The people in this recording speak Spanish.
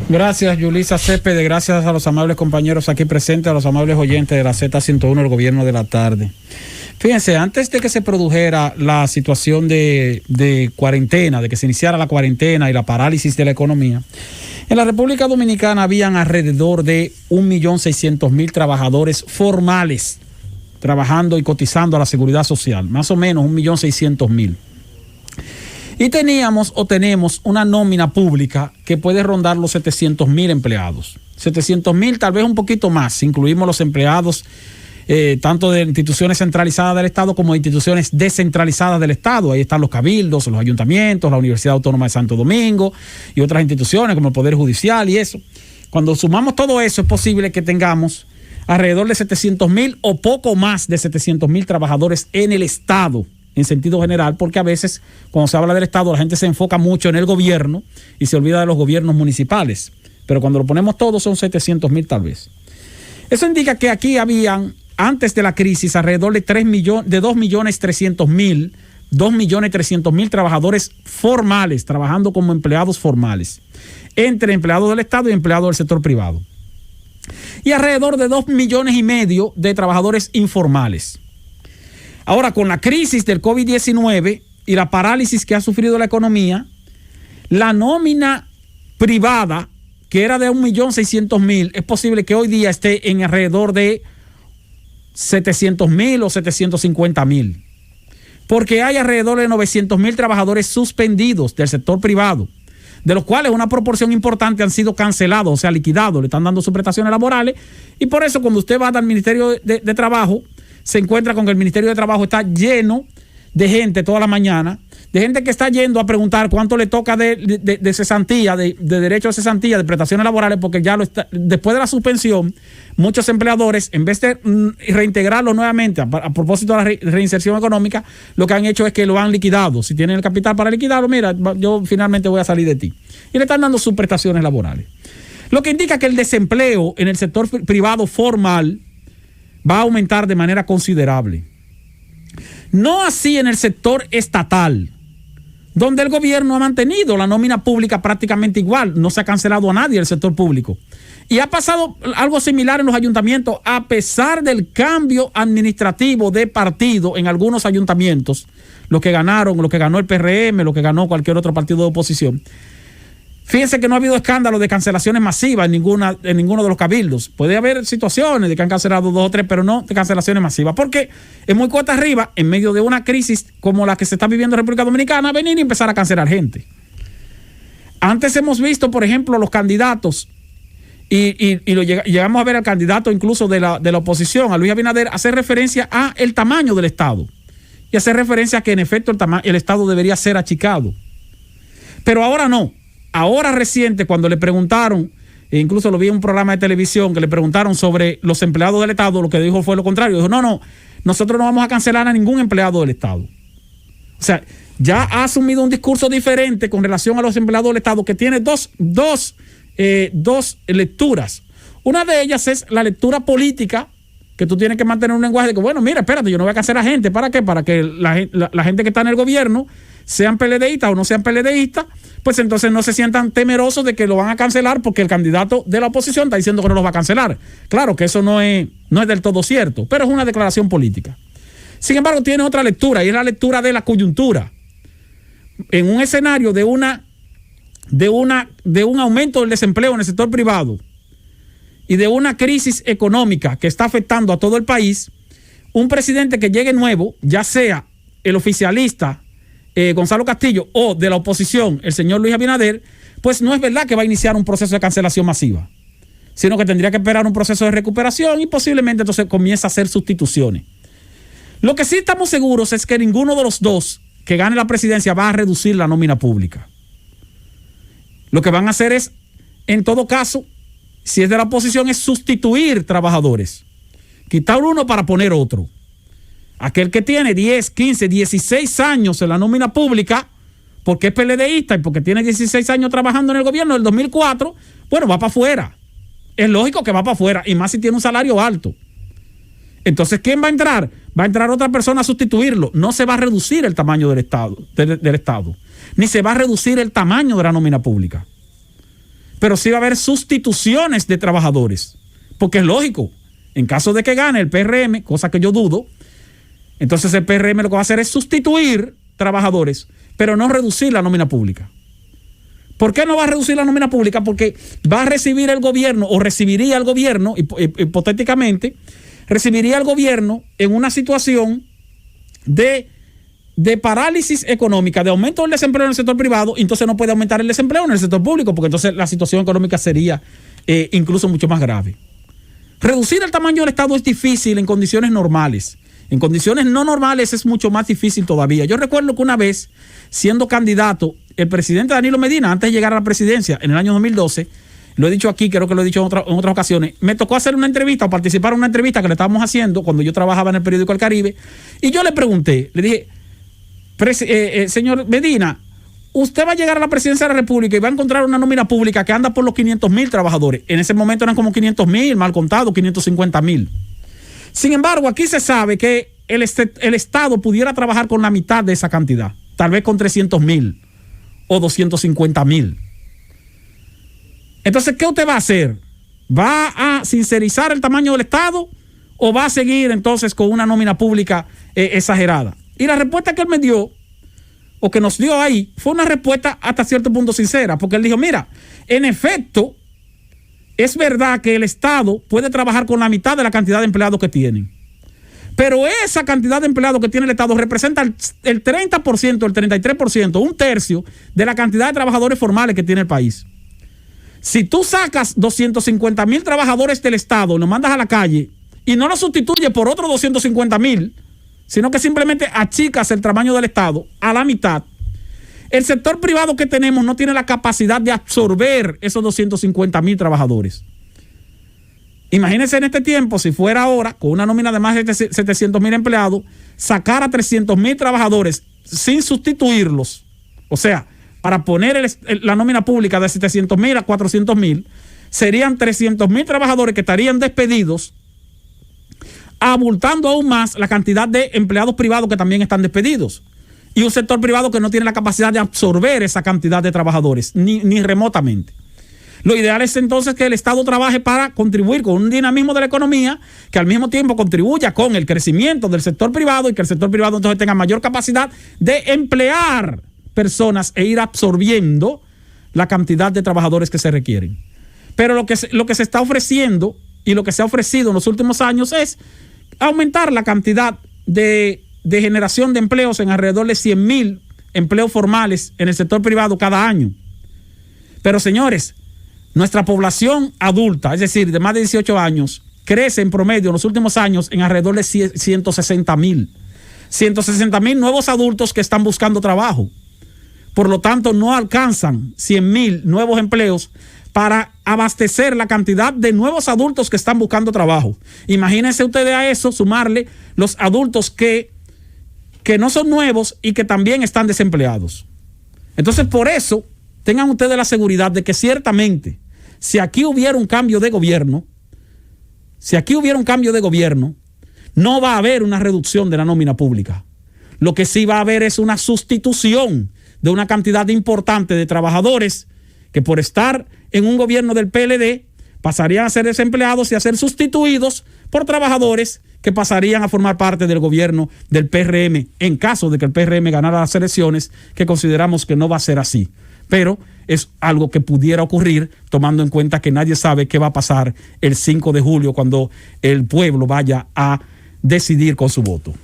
Gracias, Yulisa Céspedes. Gracias a los amables compañeros aquí presentes, a los amables oyentes de la Z101, el gobierno de la tarde. Fíjense, antes de que se produjera la situación de cuarentena, de que se iniciara la cuarentena y la parálisis de la economía, en la República Dominicana habían alrededor de 1.600.000 trabajadores formales trabajando y cotizando a la seguridad social, más o menos 1.600.000. Y teníamos o tenemos una nómina pública que puede rondar los 700.000 empleados. 700.000, tal vez un poquito más, si incluimos los empleados tanto de instituciones centralizadas del Estado como de instituciones descentralizadas del Estado. Ahí están los cabildos, los ayuntamientos, la Universidad Autónoma de Santo Domingo y otras instituciones como el Poder Judicial y eso. Cuando sumamos todo eso, es posible que tengamos alrededor de 700.000 o poco más de 700.000 trabajadores en el Estado, en sentido general, porque a veces cuando se habla del Estado la gente se enfoca mucho en el gobierno y se olvida de los gobiernos municipales, pero cuando lo ponemos todo son 700.000 tal vez. Eso indica que aquí habían, antes de la crisis, alrededor de 2.300.000 trabajadores formales, trabajando como empleados formales, entre empleados del Estado y empleados del sector privado. Y alrededor de 2,5 millones de trabajadores informales. Ahora, con la crisis del COVID-19 y la parálisis que ha sufrido la economía, la nómina privada, que era de 1.600.000, es posible que hoy día esté en alrededor de 700.000 o 750.000. Porque hay alrededor de 900.000 trabajadores suspendidos del sector privado, de los cuales una proporción importante han sido cancelados, o sea, liquidados, le están dando sus prestaciones laborales. Y por eso cuando usted va al Ministerio de Trabajo, se encuentra con que el Ministerio de Trabajo está lleno de gente toda la mañana, de gente que está yendo a preguntar cuánto le toca de cesantía, de derecho a cesantía, de prestaciones laborales, porque ya lo está, después de la suspensión, muchos empleadores, en vez de reintegrarlo nuevamente a propósito de la reinserción económica, lo que han hecho es que lo han liquidado. Si tienen el capital para liquidarlo, mira, yo finalmente voy a salir de ti. Y le están dando sus prestaciones laborales. Lo que indica que el desempleo en el sector privado formal va a aumentar de manera considerable. No así en el sector estatal, donde el gobierno ha mantenido la nómina pública prácticamente igual, no se ha cancelado a nadie el sector público. Y ha pasado algo similar en los ayuntamientos, a pesar del cambio administrativo de partido en algunos ayuntamientos, lo que ganó el PRM, lo que ganó cualquier otro partido de oposición. Fíjense que no ha habido escándalos de cancelaciones masivas en ninguno de los cabildos. Puede haber situaciones de que han cancelado 2 o 3, pero no de cancelaciones masivas. Porque es muy cuesta arriba, en medio de una crisis como la que se está viviendo en República Dominicana, venir y empezar a cancelar gente. Antes hemos visto, por ejemplo, los candidatos, llegamos a ver al candidato incluso de la oposición, a Luis Abinader, hacer referencia a el tamaño del Estado. Y hacer referencia a que en efecto el Estado debería ser achicado. Pero ahora no. Ahora reciente, cuando le preguntaron, e incluso lo vi en un programa de televisión, que le preguntaron sobre los empleados del Estado, lo que dijo fue lo contrario. Dijo, no, nosotros no vamos a cancelar a ningún empleado del Estado. O sea, ya ha asumido un discurso diferente con relación a los empleados del Estado, que tiene dos lecturas. Una de ellas es la lectura política, que tú tienes que mantener un lenguaje de que, bueno, mira, espérate, yo no voy a cancelar a gente. ¿Para qué? Para que la gente que está en el gobierno, sean PLDistas o no sean PLDistas, pues entonces no se sientan temerosos de que lo van a cancelar porque el candidato de la oposición está diciendo que no los va a cancelar. Claro que eso no es del todo cierto, pero es una declaración política. Sin embargo, tiene otra lectura, y es la lectura de la coyuntura. En un escenario de un aumento del desempleo en el sector privado y de una crisis económica que está afectando a todo el país, un presidente que llegue nuevo, ya sea el oficialista Gonzalo Castillo o de la oposición, el señor Luis Abinader, pues no es verdad que va a iniciar un proceso de cancelación masiva, sino que tendría que esperar un proceso de recuperación y posiblemente entonces comienza a hacer sustituciones. Lo que sí estamos seguros es que ninguno de los dos que gane la presidencia va a reducir la nómina pública. Lo que van a hacer es, en todo caso, si es de la oposición, es sustituir trabajadores, quitar uno para poner otro. Aquel que tiene 10, 15, 16 años en la nómina pública, porque es PLDista y porque tiene 16 años trabajando en el gobierno del 2004, bueno, va para afuera. Es lógico que va para afuera, y más si tiene un salario alto. Entonces, ¿quién va a entrar? Va a entrar otra persona a sustituirlo. No se va a reducir el tamaño del Estado, ni se va a reducir el tamaño de la nómina pública. pero sí va a haber sustituciones de trabajadores, porque es lógico, en caso de que gane el PRM, cosa que yo dudo, entonces el PRM lo que va a hacer es sustituir trabajadores, pero no reducir la nómina pública. ¿Por qué no va a reducir la nómina pública? Porque va a recibir el gobierno, o recibiría el gobierno, hipotéticamente, recibiría el gobierno en una situación de parálisis económica, de aumento del desempleo en el sector privado, y entonces no puede aumentar el desempleo en el sector público, porque entonces la situación económica sería incluso mucho más grave. Reducir el tamaño del Estado es difícil en condiciones normales. En condiciones no normales es mucho más difícil todavía. Yo recuerdo que una vez, siendo candidato, el presidente Danilo Medina, antes de llegar a la presidencia, en el año 2012, lo he dicho aquí, creo que lo he dicho en otras ocasiones, me tocó hacer una entrevista o participar en una entrevista que le estábamos haciendo cuando yo trabajaba en el periódico El Caribe, y yo le pregunté, le dije, señor Medina, usted va a llegar a la presidencia de la República y va a encontrar una nómina pública que anda por los 500,000 trabajadores. En ese momento eran como 500,000, mal contado, 550,000. Sin embargo, aquí se sabe que el Estado pudiera trabajar con la mitad de esa cantidad, tal vez con 300,000 o 250,000. Entonces, ¿qué usted va a hacer? ¿Va a sincerizar el tamaño del Estado o va a seguir entonces con una nómina pública exagerada? Y la respuesta que él me dio, o que nos dio ahí, fue una respuesta hasta cierto punto sincera, porque él dijo, mira, en efecto, es verdad que el Estado puede trabajar con la mitad de la cantidad de empleados que tienen, pero esa cantidad de empleados que tiene el Estado representa el 30%, el 33%, un tercio de la cantidad de trabajadores formales que tiene el país. Si tú sacas 250,000 trabajadores del Estado y los mandas a la calle y no los sustituyes por otros 250,000, sino que simplemente achicas el tamaño del Estado a la mitad, el sector privado que tenemos no tiene la capacidad de absorber esos 250,000 trabajadores. Imagínense en este tiempo, si fuera ahora, con una nómina de más de 700,000 empleados, sacar a 300,000 trabajadores sin sustituirlos, o sea, para poner la nómina pública de 700,000 a 400,000, serían 300,000 trabajadores que estarían despedidos, abultando aún más la cantidad de empleados privados que también están despedidos. Y un sector privado que no tiene la capacidad de absorber esa cantidad de trabajadores, ni remotamente. Lo ideal es entonces que el Estado trabaje para contribuir con un dinamismo de la economía, que al mismo tiempo contribuya con el crecimiento del sector privado, y que el sector privado entonces tenga mayor capacidad de emplear personas e ir absorbiendo la cantidad de trabajadores que se requieren. Pero lo que se está ofreciendo y lo que se ha ofrecido en los últimos años es aumentar la cantidad de generación de empleos en alrededor de 100,000 empleos formales en el sector privado cada año. Pero señores, nuestra población adulta, es decir, de más de 18 años, crece en promedio en los últimos años en alrededor de 160,000. 160,000 nuevos adultos que están buscando trabajo. Por lo tanto, no alcanzan 100,000 nuevos empleos para abastecer la cantidad de nuevos adultos que están buscando trabajo. Imagínense ustedes a eso sumarle los adultos que no son nuevos y que también están desempleados. Entonces, por eso, tengan ustedes la seguridad de que ciertamente, si aquí hubiera un cambio de gobierno, no va a haber una reducción de la nómina pública. Lo que sí va a haber es una sustitución de una cantidad importante de trabajadores que por estar en un gobierno del PLD pasarían a ser desempleados y a ser sustituidos por trabajadores que pasarían a formar parte del gobierno del PRM en caso de que el PRM ganara las elecciones, que consideramos que no va a ser así. Pero es algo que pudiera ocurrir, tomando en cuenta que nadie sabe qué va a pasar el 5 de julio cuando el pueblo vaya a decidir con su voto.